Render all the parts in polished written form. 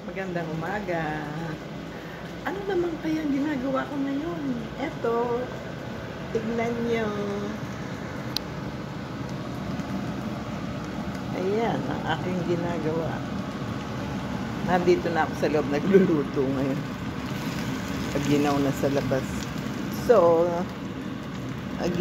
Magandang umaga. Ano naman kaya ang ginagawa ko ngayon? Eto, tignan niyo. Ayan, ang aking ginagawa. Nandito na ako sa loob, nagluluto ngayon. Paginaw na sa labas. So,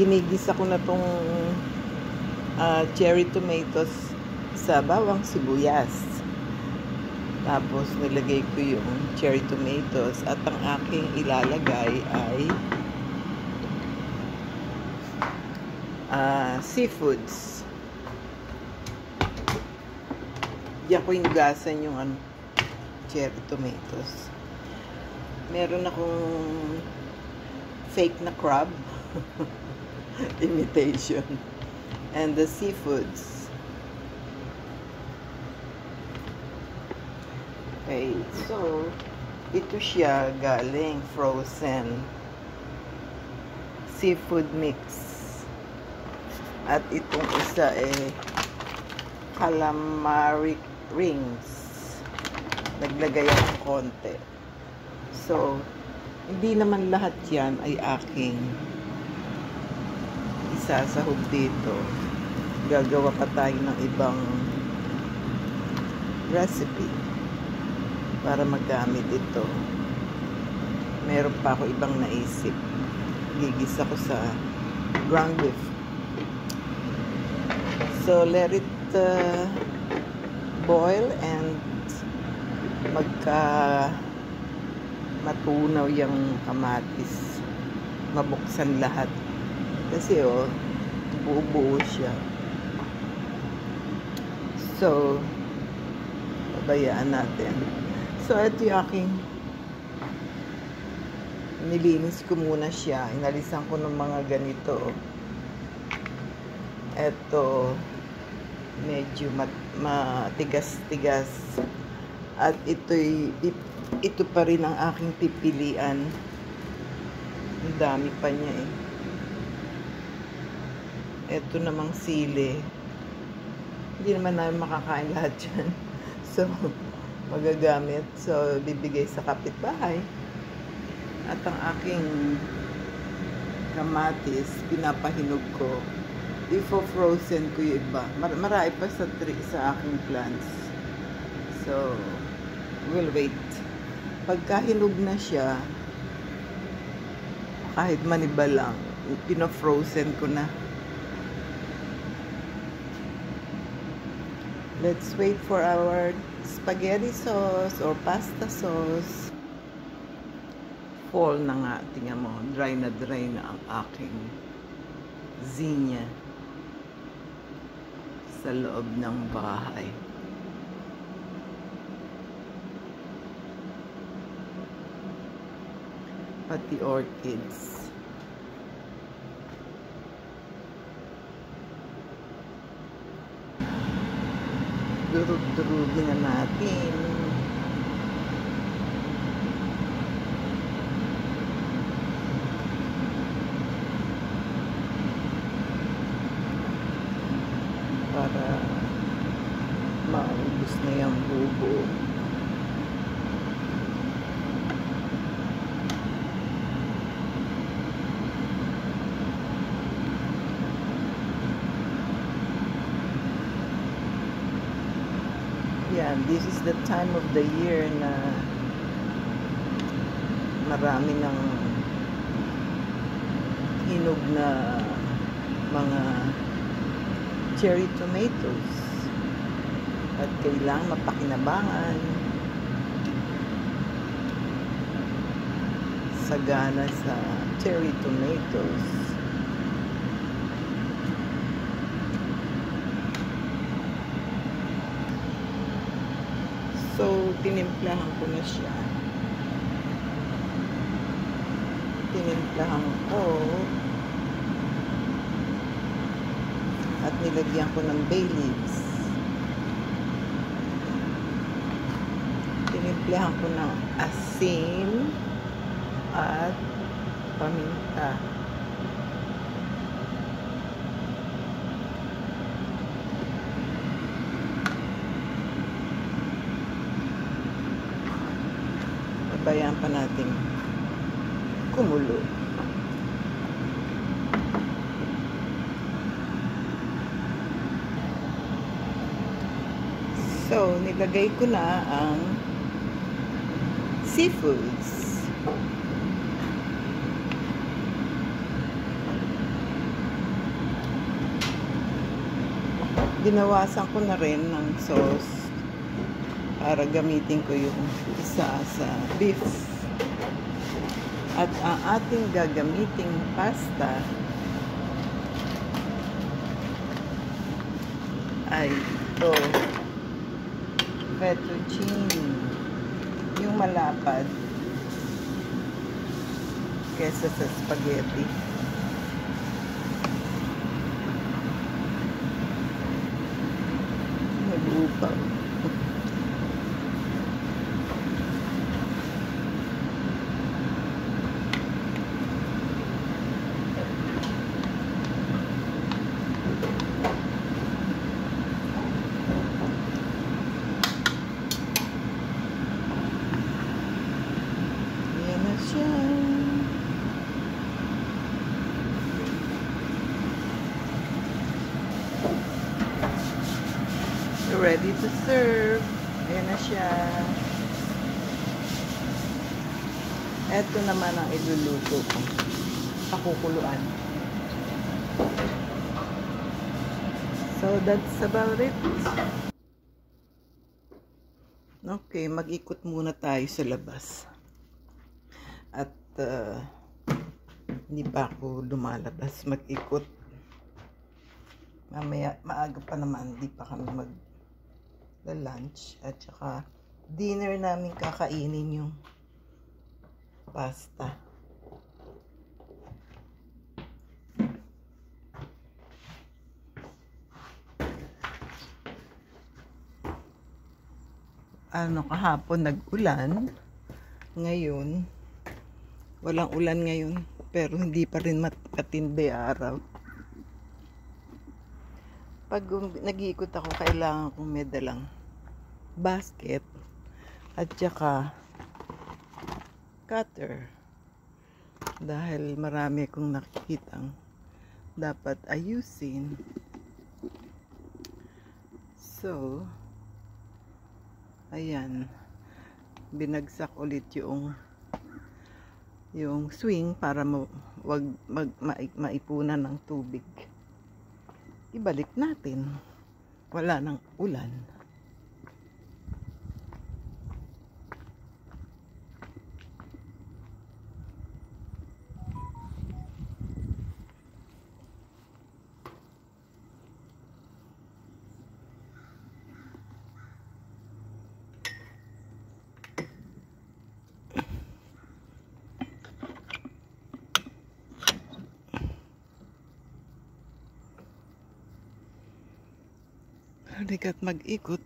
ginigisa ko na tong cherry tomatoes sa bawang sibuyas. Tapos, nilagay ko yung cherry tomatoes at ang aking ilalagay ay seafoods. Diyan ko hinugasan yung cherry tomatoes. Meron akong fake na crab. Imitation. And the seafoods. Okay, so ito siya galing frozen seafood mix. At itong isa calamari rings. Naglagay ako konti. So, hindi naman lahat yan ay aking isasahog dito. Gagawa pa tayo ng ibang recipe para magamit ito. Meron pa ako ibang naisip. Gigisa ko sa ground beef. So, let it boil and matunaw yung kamatis. Mabuksan lahat. Kasi buo-buo siya. So, pabayaan natin. So, ito yung aking nilinis ko muna siya. Inalisan ko ng mga ganito. Ito, medyo matigas-tigas. At ito pa rin ang aking pipilian. Ang dami pa niya Ito namang sili. Hindi naman namin makakain lahat yan. So, magagamit. So, bibigay sa kapitbahay. At ang aking kamatis, pinapahinog ko. Ifo-frozen ko yung iba. Marami pa sa aking plants. So, we'll wait. Pagka hinog na siya, kahit maniba lang, pina-frozen ko na. Let's wait for our spaghetti sauce or pasta sauce. Fall na nga. Tingnan mo, dry na ang aking zinnia sa loob ng bahay. Pati orchids. Durug-durugin na natin. Para maubos na yung bubo. Yan, this is the time of the year na marami ng hinog na mga cherry tomatoes. At kailangan mapakinabangan. Sagana sa cherry tomatoes. So, tinimplahan ko na siya. Tinimplahan ko. At nilagyan ko ng bay leaves. Tinimplahan ko ng asin at paminta. bayan pa natin kumulo. So, nilagay ko na ang seafoods. Binawasan ko na rin ng sauce para gamitin ko yung isa sa beef. At ang ating gagamiting pasta ay ito, fettuccine, yung malapad kesa sa spaghetti. Nag-upaw. Yan na siya. Ready to serve. Ayan na siya. Ito naman ang iluluto ko. Pakukuluan. So, that's about it. Okay, mag-ikot muna tayo sa labas. At, hindi pa ako lumalabas mag-ikot. Mamaya, maaga pa naman, hindi pa kami lunch at saka dinner namin kakainin yung pasta. Kahapon nag-ulan, ngayon walang ulan ngayon, pero hindi pa rin matindi araw. Pag nag-iikot ako, kailangan kong may dalang basket at saka cutter dahil marami akong nakikitang dapat ayusin. So, ayan, binagsak ulit yung swing para wag maipunan ng tubig. Ibalik natin, wala nang ulan. Halika't mag-ikot.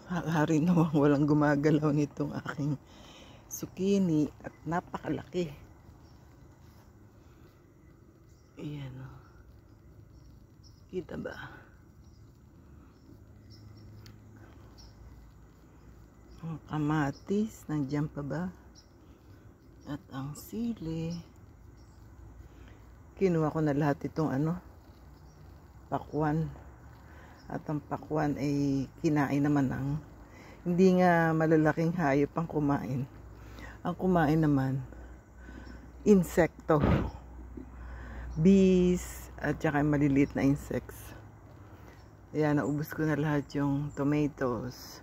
Hari naman walang gumagalaw nitong aking zucchini at napakalaki. Ayan o. Kita ba? Ang kamatis, nandiyan pa ba? At ang sili. Kinuha ko na lahat itong pakwan. At ang pakwan ay kinain naman ng hindi nga malalaking hayop ang kumain. Ang kumain naman insekto. Bees at saka maliliit na insects. Ayan, naubos ko na lahat yung tomatoes.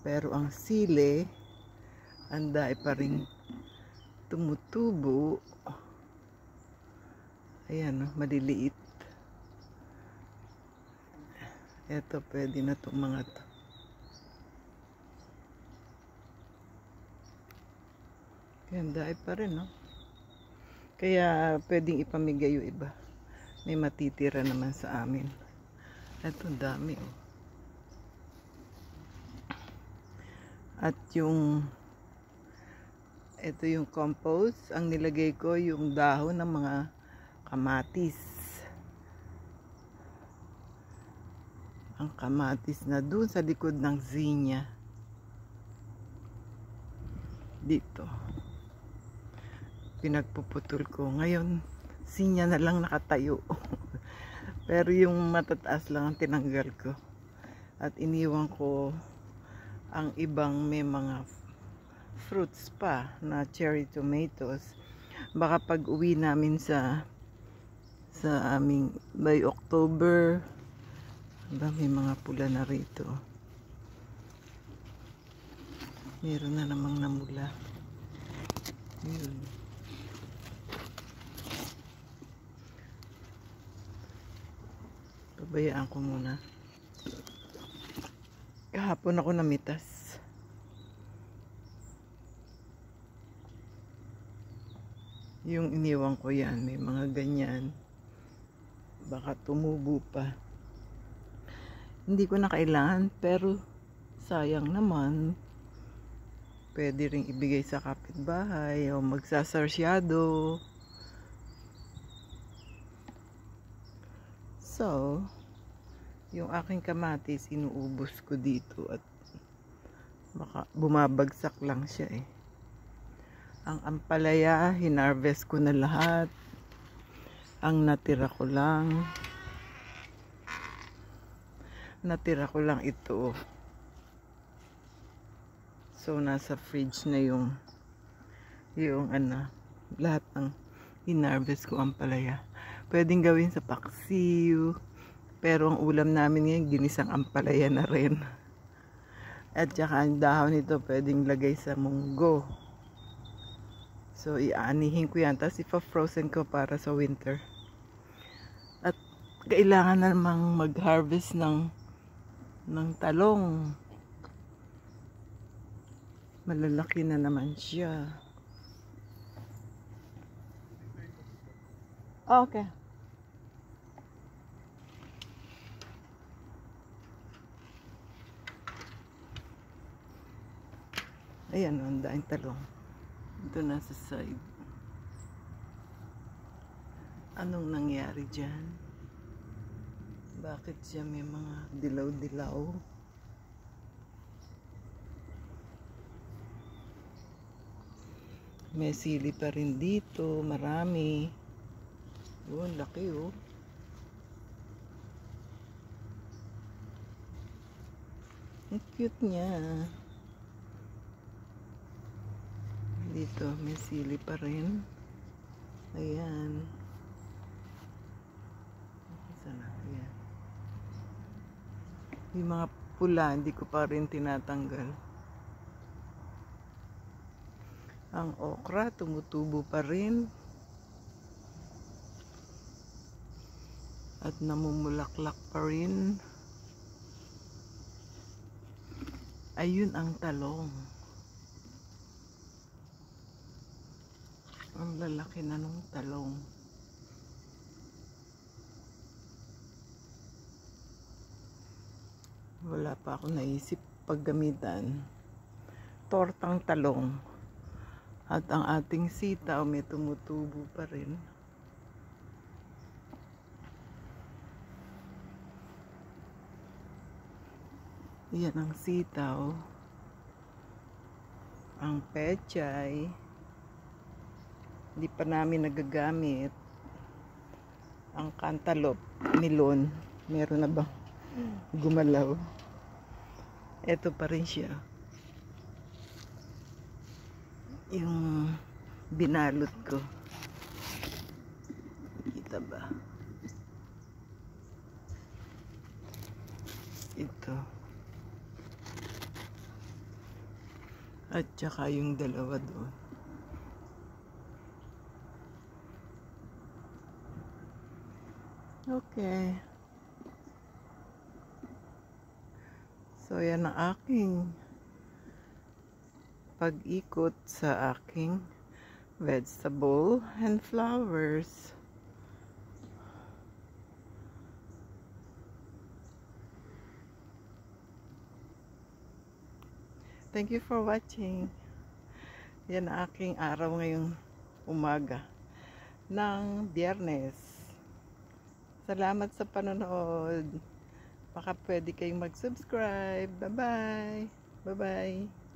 Pero ang sili, anday pa rin tumutubo. Ayan, maliliit. Eto, pwede na itong mga to. Ganda pa rin, no? Kaya pwedeng ipamigay yung iba. May matitira naman sa amin. Eto, dami, oh. At ito yung compost. Ang nilagay ko yung dahon ng mga kamatis. ang kamatis na dun sa likod ng zinnia. Dito. Pinagpuputol ko. Ngayon, zinnia na lang nakatayo. Pero yung matataas lang ang tinanggal ko. At iniwan ko ang ibang may mga fruits pa na cherry tomatoes. Baka pag uwi namin sa aming by October, may mga pula na rito. Meron na namang namula. Yun. Pabayaan ko muna. Kahapon ako namitas. Yung iniwan ko yan, may mga ganyan. Baka tumubo pa. Hindi ko na kailangan, pero sayang naman. Pwede ring ibigay sa kapitbahay o magsasarsyado. So, yung aking kamatis, inuubos ko dito at baka bumabagsak lang siya eh. Ang ampalaya, hinarvest ko na lahat. Ang natira ko lang ito. So, nasa fridge na yung lahat ng hinarvest ko ampalaya. Pwedeng gawin sa paksiw. Pero ang ulam namin ngayon, ginisang ampalaya na rin. At saka ang dahon nito, pwedeng lagay sa munggo. So, iaanihin ko yan. Tapos, ipa-frozen ko para sa winter. At, kailangan na namang mag-harvest ng talong. Malalaki na naman siya. Okay. Ayan, ang daing talong. Ito na sa side. Anong nangyari dyan? Bakit siya may mga dilaw-dilaw? May sili pa rin dito. Marami. Yun, laki oh. Ang cute niya. Dito, may sili pa rin. Ayan. Sana, ayan. Yung mga pula, hindi ko pa rin tinatanggal. Ang okra, tumutubo pa rin. At namumulaklak pa rin. Ayun ang talong. Ang lalaki na nung talong. Wala pa ako naisip paggamitan. Tortang talong. At ang ating sitaw may tumutubo pa rin. Yan ang sitaw. Ang pechay. Hindi pa namin nagagamit. Ang cantaloupe, melon, meron na ba gumalaw? Ito pa rin siya. Yung binalot ko. Kita ba? Ito. At saka yung dalawa doon. Okay. So, yan ang aking pag-ikot sa aking vegetable and flowers. Thank you for watching. Yan ang aking araw ngayong umaga ng Biyernes. Salamat sa panonood. baka pwede kayong mag-subscribe. Bye-bye! Bye-bye!